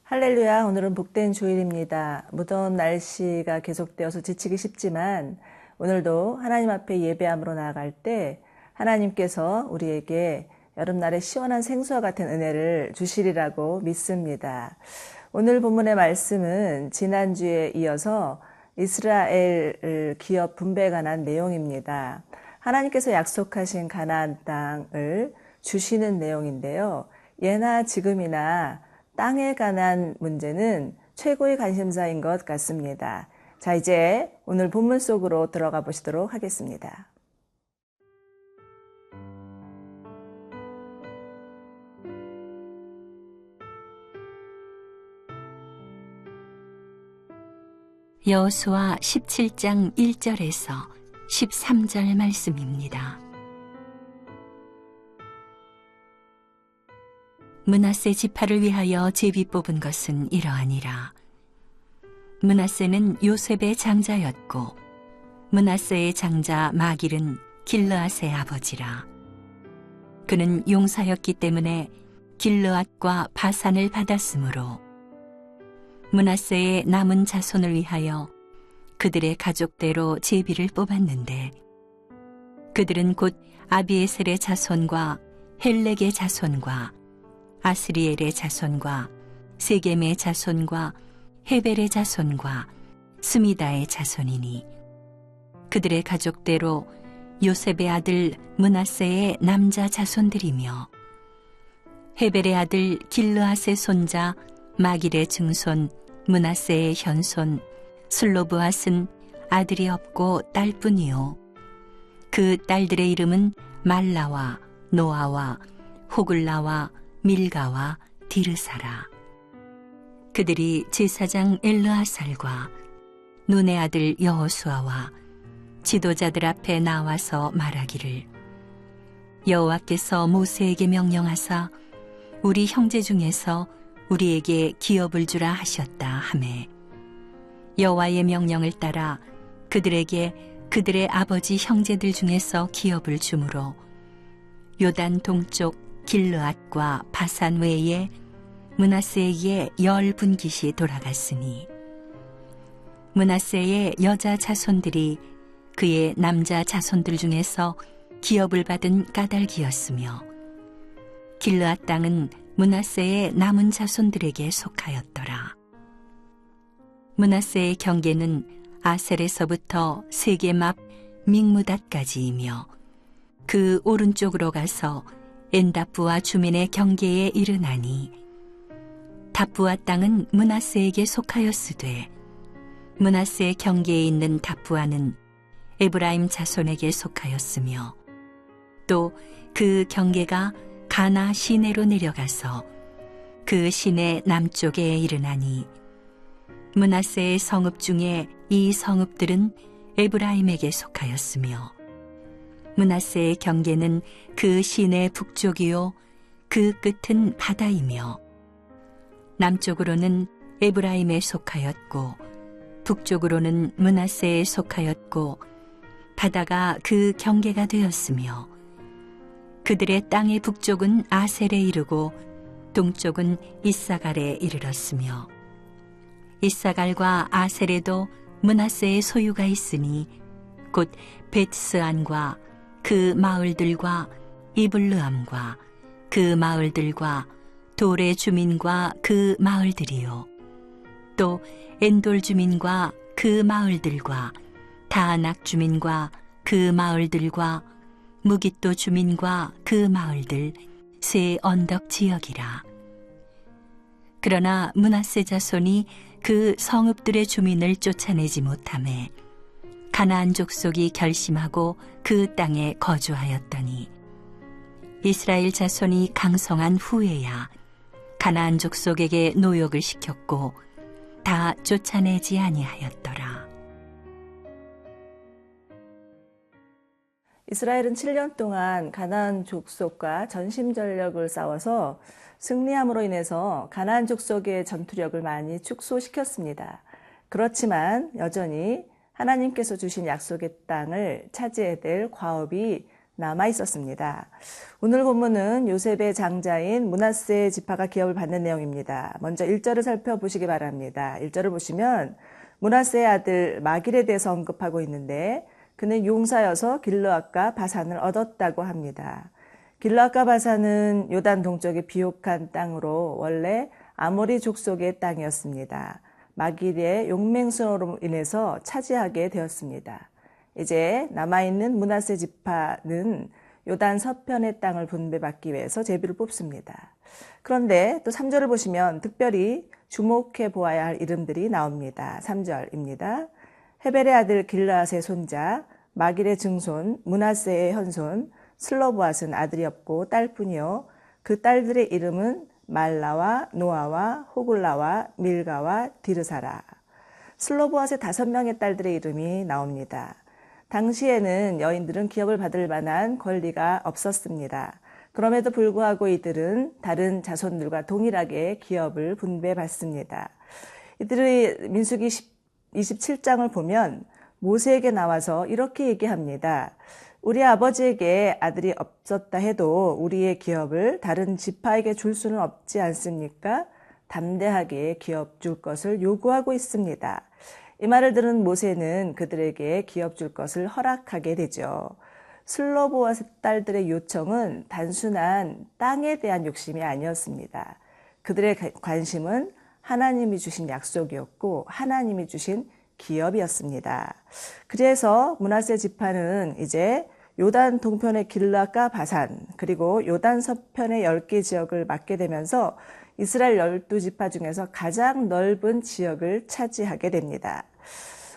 할렐루야, 오늘은 복된 주일입니다. 무더운 날씨가 계속되어서 지치기 쉽지만 오늘도 하나님 앞에 예배함으로 나아갈 때 하나님께서 우리에게 여름날의 시원한 생수와 같은 은혜를 주시리라고 믿습니다. 오늘 본문의 말씀은 지난주에 이어서 이스라엘 기업 분배에 관한 내용입니다. 하나님께서 약속하신 가나안 땅을 주시는 내용인데요. 예나 지금이나 땅에 관한 문제는 최고의 관심사인 것 같습니다. 자, 이제 오늘 본문 속으로 들어가 보시도록 하겠습니다. 여호수아 17장 1절에서 13절 말씀입니다. 므낫세 지파를 위하여 제비 뽑은 것은 이러하니라. 므낫세는 요셉의 장자였고 므낫세의 장자 마길은 길르앗의 아버지라. 그는 용사였기 때문에 길르앗과 바산을 받았으므로 므낫세의 남은 자손을 위하여 그들의 가족대로 제비를 뽑았는데 그들은 곧 아비에셀의 자손과 헬렉의 자손과 아스리엘의 자손과 세겜의 자손과 헤벨의 자손과 스미다의 자손이니 그들의 가족대로 요셉의 아들 므낫세의 남자 자손들이며 헤벨의 아들 길르앗의 손자 마길의 증손 므낫세의 현손 슬로브앗은 아들이 없고 딸뿐이요 그 딸들의 이름은 말라와 노아와 호글라와 밀가와 디르사라. 그들이 제사장 엘르아살과 눈의 아들 여호수아와 지도자들 앞에 나와서 말하기를 여호와께서 모세에게 명령하사 우리 형제 중에서 우리에게 기업을 주라 하셨다 하매 여호와의 명령을 따라 그들에게 그들의 아버지 형제들 중에서 기업을 주므로 요단 동쪽 길르앗과 바산 외에 므낫세에게 10분깃이 돌아갔으니 므낫세의 여자 자손들이 그의 남자 자손들 중에서 기업을 받은 까닭이었으며 길르앗 땅은 므낫세의 남은 자손들에게 속하였더라. 므낫세의 경계는 아셀에서부터 세겜 앞 믹무닷까지이며 그 오른쪽으로 가서 엔다프와 주민의 경계에 이르나니 다프와 땅은 므낫세에게 속하였으되 므낫세의 경계에 있는 다프와는 에브라임 자손에게 속하였으며 또 그 경계가 가나 시내로 내려가서 그 시내 남쪽에 이르나니 므낫세의 성읍 중에 이 성읍들은 에브라임에게 속하였으며 므낫세의 경계는 그 시내 북쪽이요 그 끝은 바다이며 남쪽으로는 에브라임에 속하였고 북쪽으로는 므낫세에 속하였고 바다가 그 경계가 되었으며 그들의 땅의 북쪽은 아셀에 이르고 동쪽은 이사갈에 이르렀으며 이사갈과 아셀에도 므낫세의 소유가 있으니 곧 벳스안과 그 마을들과 이블르암과 그 마을들과 돌의 주민과 그 마을들이요 또 엔돌 주민과 그 마을들과 다낙 주민과 그 마을들과 무깃도 주민과 그 마을들 세 언덕 지역이라. 그러나 므낫세 자손이 그 성읍들의 주민을 쫓아내지 못하매 가나안 족속이 결심하고 그 땅에 거주하였더니 이스라엘 자손이 강성한 후에야 가나안 족속에게 노역을 시켰고 다 쫓아내지 아니하였더라. 이스라엘은 7년 동안 가나안 족속과 전심전력을 싸워서 승리함으로 인해서 가나안 족속의 전투력을 많이 축소시켰습니다. 그렇지만 여전히 하나님께서 주신 약속의 땅을 차지해야 될 과업이 남아 있었습니다. 오늘 본문은 요셉의 장자인 므낫세 지파가 기업을 받는 내용입니다. 먼저 1절을 살펴보시기 바랍니다. 1절을 보시면 므낫세의 아들 마길에 대해서 언급하고 있는데 그는 용사여서 길르앗과 바산을 얻었다고 합니다. 길르앗과 바산은 요단 동쪽의 비옥한 땅으로 원래 아모리 족속의 땅이었습니다. 마길의 용맹수로 인해서 차지하게 되었습니다. 이제 남아있는 므낫세 지파는 요단 서편의 땅을 분배받기 위해서 제비를 뽑습니다. 그런데 또 3절을 보시면 특별히 주목해 보아야 할 이름들이 나옵니다. 3절입니다. 헤벨의 아들 길르앗의 손자, 마길의 증손, 므낫세의 현손, 슬로보앗은 아들이 없고 딸뿐이요. 그 딸들의 이름은 말라와 노아와 호글라와 밀가와 디르사라. 슬로보앗의 5명의 딸들의 이름이 나옵니다. 당시에는 여인들은 기업을 받을 만한 권리가 없었습니다. 그럼에도 불구하고 이들은 다른 자손들과 동일하게 기업을 분배받습니다. 이들의 민수기 27장을 보면 모세에게 나와서 이렇게 얘기합니다. 우리 아버지에게 아들이 없었다 해도 우리의 기업을 다른 지파에게 줄 수는 없지 않습니까? 담대하게 기업 줄 것을 요구하고 있습니다. 이 말을 들은 모세는 그들에게 기업 줄 것을 허락하게 되죠. 슬로보앗의 딸들의 요청은 단순한 땅에 대한 욕심이 아니었습니다. 그들의 관심은 하나님이 주신 약속이었고 하나님이 주신 기업이었습니다. 그래서 므낫세 지파는 이제 요단 동편의 길르앗과 바산 그리고 요단 서편의 10개 지역을 맡게 되면서 이스라엘 12지파 중에서 가장 넓은 지역을 차지하게 됩니다.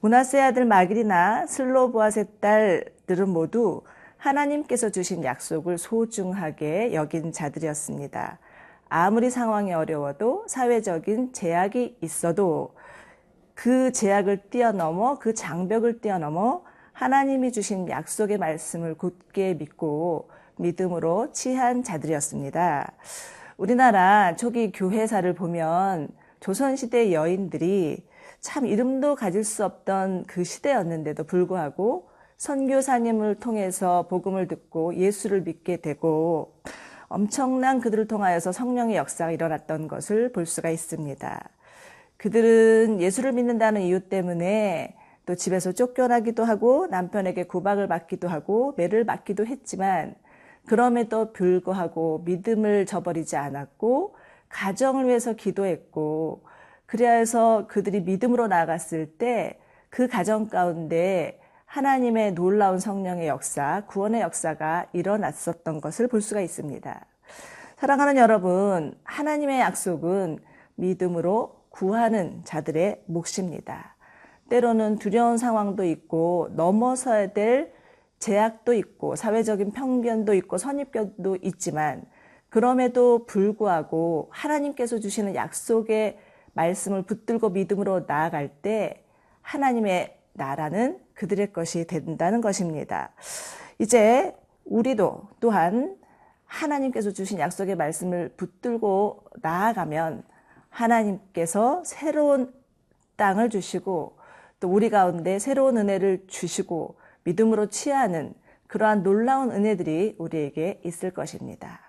므낫세 아들 마길이나 슬로보앗의 딸들은 모두 하나님께서 주신 약속을 소중하게 여긴 자들이었습니다. 아무리 상황이 어려워도 사회적인 제약이 있어도 그 제약을 뛰어넘어 그 장벽을 뛰어넘어 하나님이 주신 약속의 말씀을 굳게 믿고 믿음으로 취한 자들이었습니다. 우리나라 초기 교회사를 보면 조선시대 여인들이 참 이름도 가질 수 없던 그 시대였는데도 불구하고 선교사님을 통해서 복음을 듣고 예수를 믿게 되고 엄청난 그들을 통하여서 성령의 역사가 일어났던 것을 볼 수가 있습니다. 그들은 예수를 믿는다는 이유 때문에 또 집에서 쫓겨나기도 하고 남편에게 구박을 받기도 하고 매를 맞기도 했지만 그럼에도 불구하고 믿음을 저버리지 않았고 가정을 위해서 기도했고 그래서 그들이 믿음으로 나아갔을 때 그 가정 가운데 하나님의 놀라운 성령의 역사, 구원의 역사가 일어났었던 것을 볼 수가 있습니다. 사랑하는 여러분, 하나님의 약속은 믿음으로 구하는 자들의 몫입니다. 때로는 두려운 상황도 있고 넘어서야 될 제약도 있고 사회적인 편견도 있고 선입견도 있지만 그럼에도 불구하고 하나님께서 주시는 약속의 말씀을 붙들고 믿음으로 나아갈 때 하나님의 나라는 그들의 것이 된다는 것입니다. 이제 우리도 또한 하나님께서 주신 약속의 말씀을 붙들고 나아가면 하나님께서 새로운 땅을 주시고 또 우리 가운데 새로운 은혜를 주시고 믿음으로 취하는 그러한 놀라운 은혜들이 우리에게 있을 것입니다.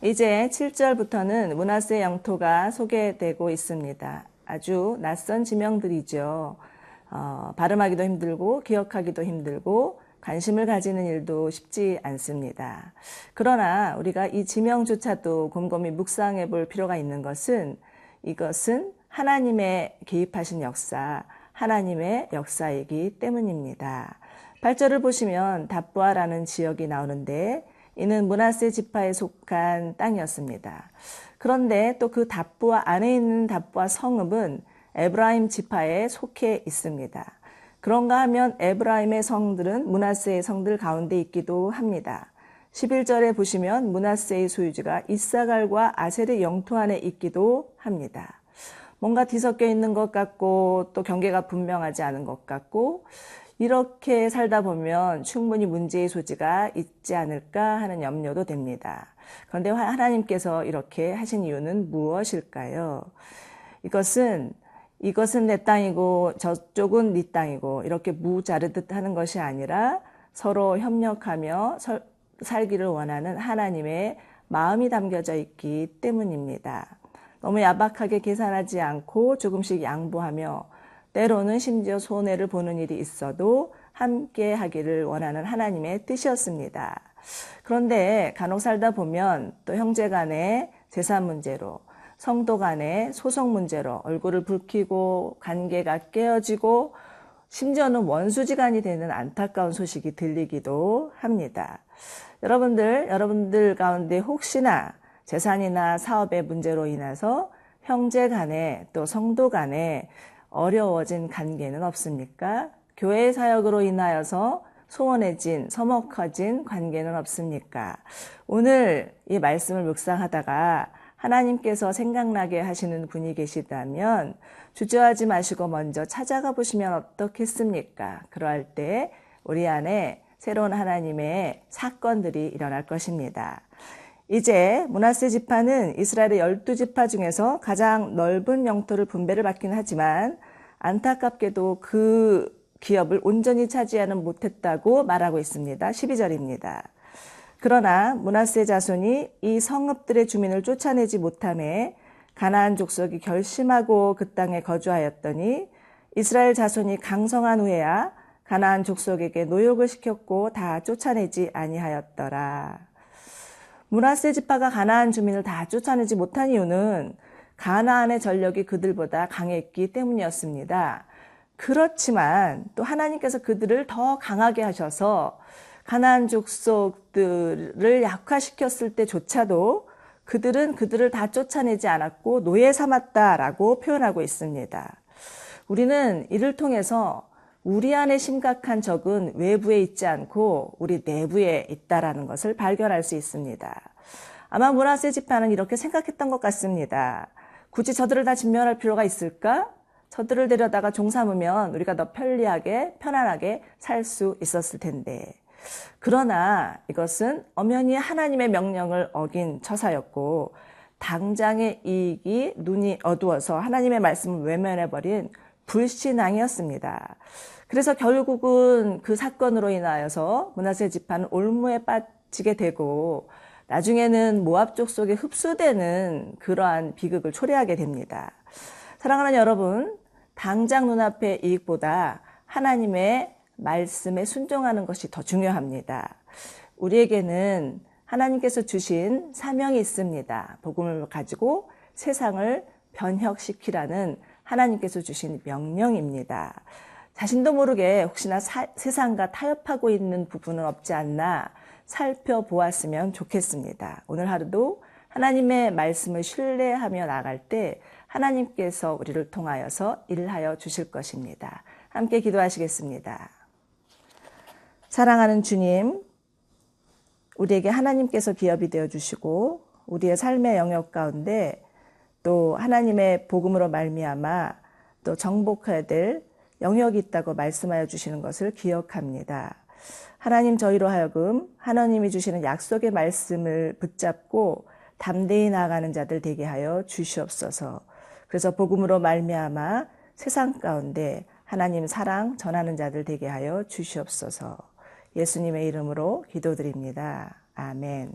이제 7절부터는 므낫세 영토가 소개되고 있습니다. 아주 낯선 지명들이죠. 발음하기도 힘들고 기억하기도 힘들고 관심을 가지는 일도 쉽지 않습니다. 그러나 우리가 이 지명조차도 곰곰이 묵상해 볼 필요가 있는 것은 이것은 하나님의 개입하신 역사, 하나님의 역사이기 때문입니다. 8절을 보시면 답부아라는 지역이 나오는데 이는 므낫세 지파에 속한 땅이었습니다. 그런데 또 그 답부아 안에 있는 답부아 성읍은 에브라임 지파에 속해 있습니다. 그런가 하면 에브라임의 성들은 므낫세의 성들 가운데 있기도 합니다. 11절에 보시면 므낫세의 소유지가 이사갈과 아셀의 영토 안에 있기도 합니다. 뭔가 뒤섞여 있는 것 같고 또 경계가 분명하지 않은 것 같고 이렇게 살다 보면 충분히 문제의 소지가 있지 않을까 하는 염려도 됩니다. 그런데 하나님께서 이렇게 하신 이유는 무엇일까요? 이것은 내 땅이고 저쪽은 네 땅이고 이렇게 무자르듯 하는 것이 아니라 서로 협력하며 살기를 원하는 하나님의 마음이 담겨져 있기 때문입니다. 너무 야박하게 계산하지 않고 조금씩 양보하며 때로는 심지어 손해를 보는 일이 있어도 함께 하기를 원하는 하나님의 뜻이었습니다. 그런데 간혹 살다 보면 또 형제 간의 재산 문제로, 성도 간의 소송 문제로 얼굴을 붉히고 관계가 깨어지고 심지어는 원수지간이 되는 안타까운 소식이 들리기도 합니다. 여러분들 가운데 혹시나 재산이나 사업의 문제로 인해서 형제 간에 또 성도 간에 어려워진 관계는 없습니까? 교회 사역으로 인하여서 소원해진, 서먹해진 관계는 없습니까? 오늘 이 말씀을 묵상하다가 하나님께서 생각나게 하시는 분이 계시다면 주저하지 마시고 먼저 찾아가 보시면 어떻겠습니까? 그러할 때 우리 안에 새로운 하나님의 사건들이 일어날 것입니다. 이제 므낫세 지파는 이스라엘의 12지파 중에서 가장 넓은 영토를 분배를 받긴 하지만 안타깝게도 그 기업을 온전히 차지하는 못했다고 말하고 있습니다. 12절입니다. 그러나 므낫세 자손이 이 성읍들의 주민을 쫓아내지 못함에 가나안 족속이 결심하고 그 땅에 거주하였더니 이스라엘 자손이 강성한 후에야 가나안 족속에게 노역을 시켰고 다 쫓아내지 아니하였더라. 므낫세 지파가 가나안 주민을 다 쫓아내지 못한 이유는 가나안의 전력이 그들보다 강했기 때문이었습니다. 그렇지만 또 하나님께서 그들을 더 강하게 하셔서 가나안 족속들을 약화시켰을 때조차도 그들은 그들을 다 쫓아내지 않았고 노예 삼았다라고 표현하고 있습니다. 우리는 이를 통해서 우리 안에 심각한 적은 외부에 있지 않고 우리 내부에 있다라는 것을 발견할 수 있습니다. 아마 므낫세 지파는 이렇게 생각했던 것 같습니다. 굳이 저들을 다 진멸할 필요가 있을까? 저들을 데려다가 종 삼으면 우리가 더 편안하게 살 수 있었을 텐데. 그러나 이것은 엄연히 하나님의 명령을 어긴 처사였고 당장의 이익이 눈이 어두워서 하나님의 말씀을 외면해버린 불신앙이었습니다. 그래서 결국은 그 사건으로 인하여서 므낫세 지파는 올무에 빠지게 되고 나중에는 모압 족속에 흡수되는 그러한 비극을 초래하게 됩니다. 사랑하는 여러분, 당장 눈앞의 이익보다 하나님의 말씀에 순종하는 것이 더 중요합니다. 우리에게는 하나님께서 주신 사명이 있습니다. 복음을 가지고 세상을 변혁시키라는 하나님께서 주신 명령입니다. 자신도 모르게 혹시나 세상과 타협하고 있는 부분은 없지 않나 살펴보았으면 좋겠습니다. 오늘 하루도 하나님의 말씀을 신뢰하며 나갈 때 하나님께서 우리를 통하여서 일하여 주실 것입니다. 함께 기도하시겠습니다. 사랑하는 주님, 우리에게 하나님께서 기업이 되어주시고 우리의 삶의 영역 가운데 또 하나님의 복음으로 말미암아 또 정복해야 될 영역이 있다고 말씀하여 주시는 것을 기억합니다. 하나님, 저희로 하여금 하나님이 주시는 약속의 말씀을 붙잡고 담대히 나아가는 자들 되게 하여 주시옵소서. 그래서 복음으로 말미암아 세상 가운데 하나님 사랑 전하는 자들 되게 하여 주시옵소서. 예수님의 이름으로 기도드립니다. 아멘.